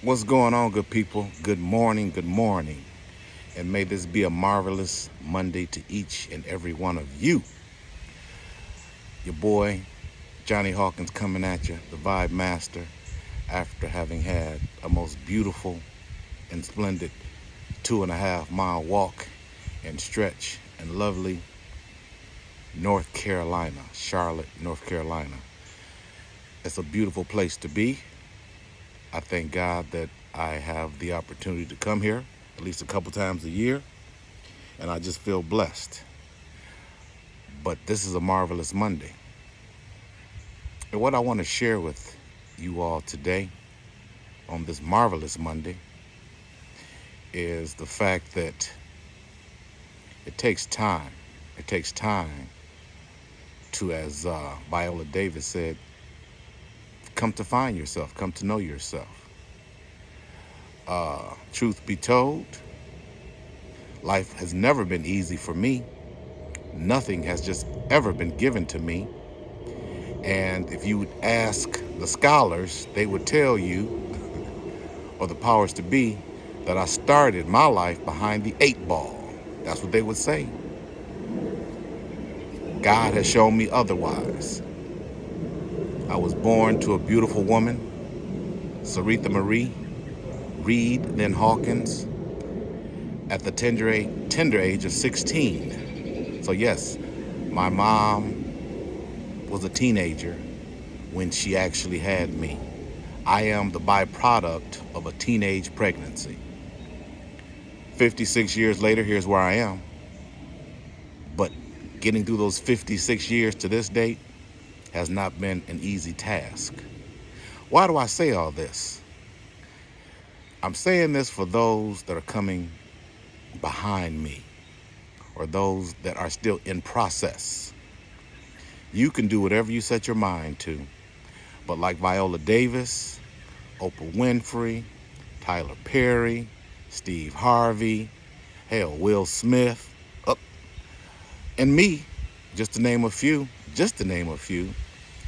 What's going on, good people? Good morning, good morning. And may this be a marvelous Monday to each and every one of you. Your boy, Johnny Hawkins, coming at you, the Vibe Master, after having had a most beautiful and splendid 2.5 mile walk and stretch in lovely North Carolina, Charlotte, North Carolina. It's a beautiful place to be. I thank God that I have the opportunity to come here at least a couple times a year, and I just feel blessed. But this is a marvelous Monday. And what I want to share with you all today on this marvelous Monday is the fact that it takes time. It takes time to, as Viola Davis said, come to find yourself, come to know yourself. Truth be told, life has never been easy for me. Nothing has just ever been given to me. And if you would ask the scholars, they would tell you, or the powers to be, that I started my life behind the 8 ball. That's what they would say. God has shown me otherwise. I was born to a beautiful woman, Saritha Marie Reed, then Hawkins, at the tender age of 16. So yes, my mom was a teenager when she actually had me. I am the byproduct of a teenage pregnancy. 56 years later, here's where I am. But getting through those 56 years to this date has not been an easy task. Why do I say all this? I'm saying this for those that are coming behind me, or those that are still in process. You can do whatever you set your mind to, but like Viola Davis, Oprah Winfrey, Tyler Perry, Steve Harvey, hell, Will Smith, and me, just to name a few,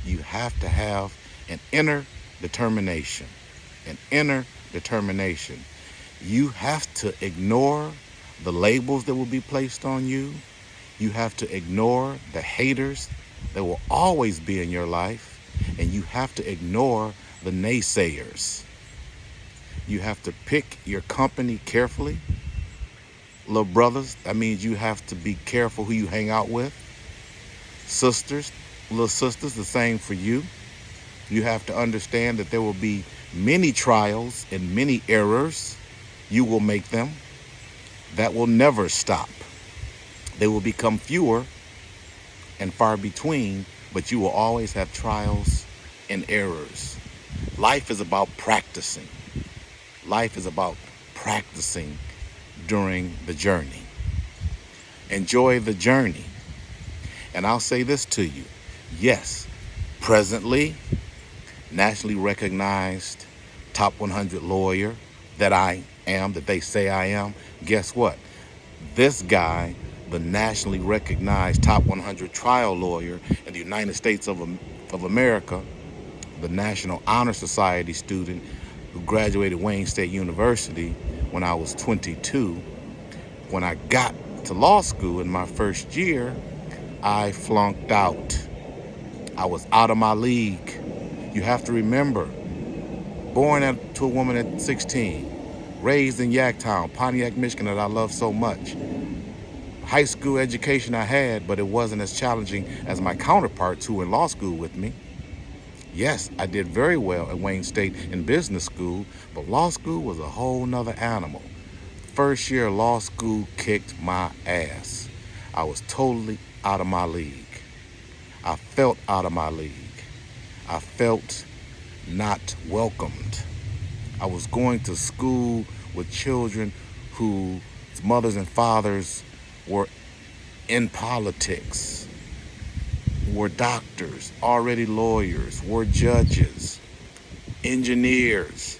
you have to have an inner determination, You have to ignore the labels that will be placed on you. You have to ignore the haters that will always be in your life. And you have to ignore the naysayers. You have to pick your company carefully. Little brothers, that means you have to be careful who you hang out with. Sisters, little sisters, the same for you. You have to understand that there will be many trials and many errors. You will make them. That will never stop. They will become fewer and far between, but you will always have trials and errors. Life is about practicing. Life is about practicing during the journey. Enjoy the journey. And I'll say this to you. Yes, presently, nationally recognized top 100 lawyer that I am, that they say I am. Guess what? This guy, the nationally recognized top 100 trial lawyer in the United States of America, the National Honor Society student who graduated Wayne State University when I was 22. When I got to law school in my first year, I flunked out. I was out of my league. You have to remember, born to a woman at 16, raised in Yaktown, Pontiac, Michigan, that I love so much. High school education I had, but it wasn't as challenging as my counterparts who were in law school with me. Yes, I did very well at Wayne State in business school, but law school was a whole nother animal. First year law school kicked my ass. I was totally out of my league. I felt out of my league. I felt not welcomed. I was going to school with children whose mothers and fathers were in politics, were doctors, already lawyers, were judges, engineers.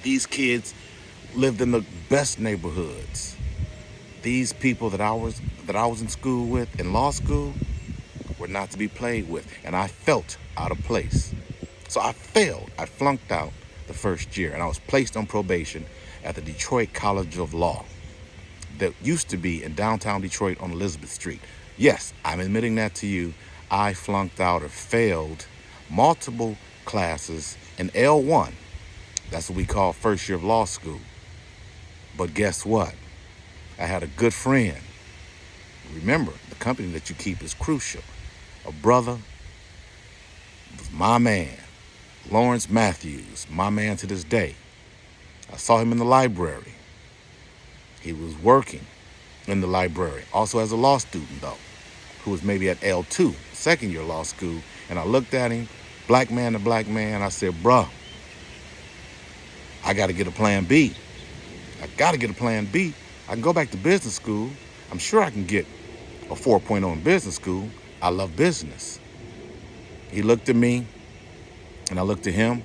These kids lived in the best neighborhoods. These people that I was in school with, in law school, were not to be played with, and I felt out of place. So I failed. I flunked out. the first year, and I was placed on probation at the Detroit College of Law that used to be in downtown Detroit on Elizabeth Street. Yes, I'm admitting that to you. I flunked out or failed multiple classes in L1. That's what we call first year of law school. But guess what? I had a good friend. Remember, the company that you keep is crucial. A brother was my man, Lawrence Matthews, my man to this day. I saw him in the library. He was working in the library, also as a law student though, who was maybe at L2, second year law school. And I looked at him, black man to black man. I said, bruh, I got to get a plan B. I got to get a plan B. I can go back to business school. I'm sure I can get a 4.0 in business school. I love business. He looked at me, and I looked at him,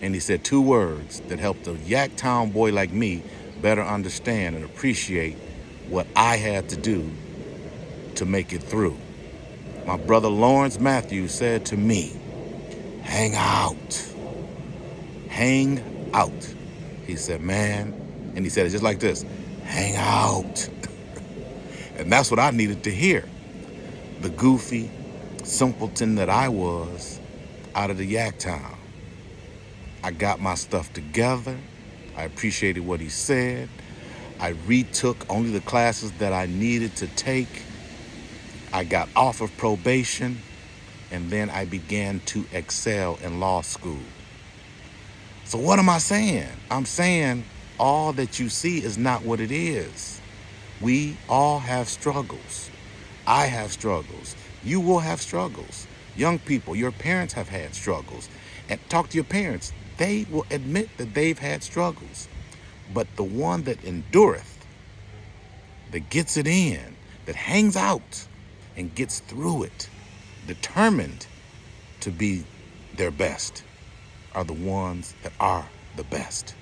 and he said two words that helped a Yaktown boy like me better understand and appreciate what I had to do to make it through. My brother Lawrence Matthews said to me, hang out. Hang out. He said, man, and he said it just like this, hang out. And that's what I needed to hear. The goofy simpleton that I was out of the Yaktown. I got my stuff together. I appreciated what he said. I retook only the classes that I needed to take. I got off of probation, and then I began to excel in law school. So what am I saying? I'm saying all that you see is not what it is. We all have struggles. I have struggles. You will have struggles. Young people, your parents have had struggles. And talk to your parents. They will admit that they've had struggles. But the one that endureth, that gets it in, that hangs out and gets through it, determined to be their best, are the ones that are the best.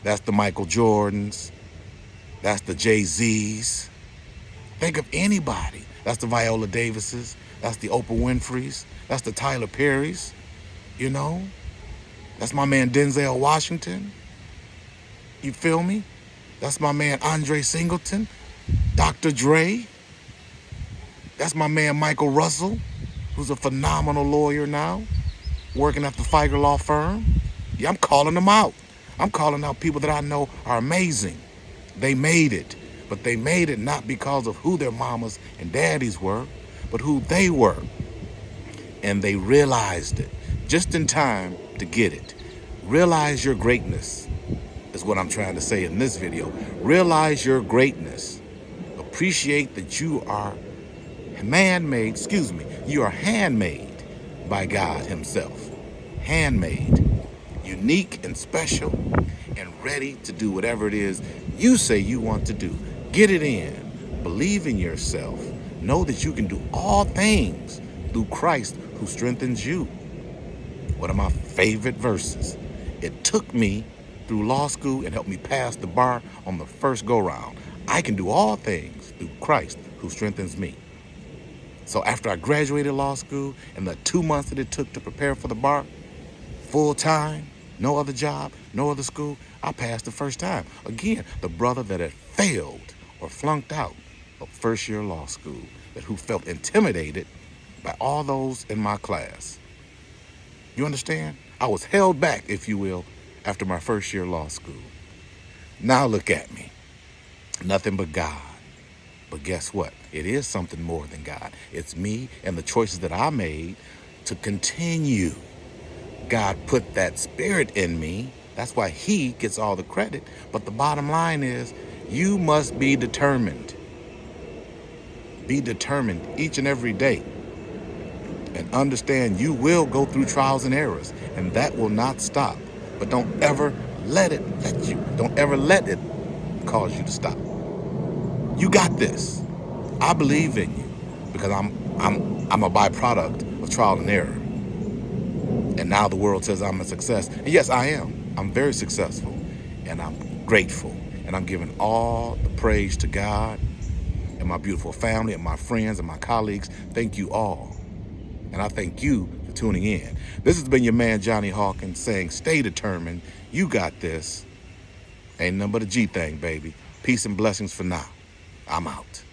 That's the Michael Jordans. That's the Jay-Z's. Think of anybody. That's the Viola Davises. That's the Oprah Winfrey's. That's the Tyler Perry's. You know? That's my man Denzel Washington. You feel me? That's my man Andre Singleton. Dr. Dre. That's my man Michael Russell, who's a phenomenal lawyer now, working at the Figer Law Firm. Yeah, I'm calling them out. I'm calling out people that I know are amazing. They made it, but they made it not because of who their mamas and daddies were, but who they were. And they realized it just in time to get it. Realize your greatness is what I'm trying to say in this video. Realize your greatness. Appreciate that you are you are handmade by God himself. Handmade, unique and special, and ready to do whatever it is you say you want to do. Get it in. Believe in yourself. Know that you can do all things through Christ who strengthens you. One of my favorite verses. It took me through law school and helped me pass the bar on the first go-round. I can do all things through Christ who strengthens me. So after I graduated law school and the 2 months that it took to prepare for the bar, full time, no other job, no other school, I passed the first time. Again, the brother that had failed or flunked out of first year law school, who felt intimidated by all those in my class. You understand? I was held back, if you will, after my first year law school. Now look at me. Nothing but God. But guess what? It is something more than God. It's me and the choices that I made to continue. God put that spirit in me. That's why he gets all the credit. But the bottom line is, you must be determined. Be determined each and every day. And understand you will go through trials and errors. And that will not stop. But don't ever let it cause you to stop. You got this. I believe in you because I'm a byproduct of trial and error. And now the world says I'm a success. And yes, I am. I'm very successful. And I'm grateful. And I'm giving all the praise to God and my beautiful family and my friends and my colleagues. Thank you all. And I thank you for tuning in. This has been your man, Johnny Hawkins, saying stay determined. You got this. Ain't nothing but a G thing, baby. Peace and blessings for now. I'm out.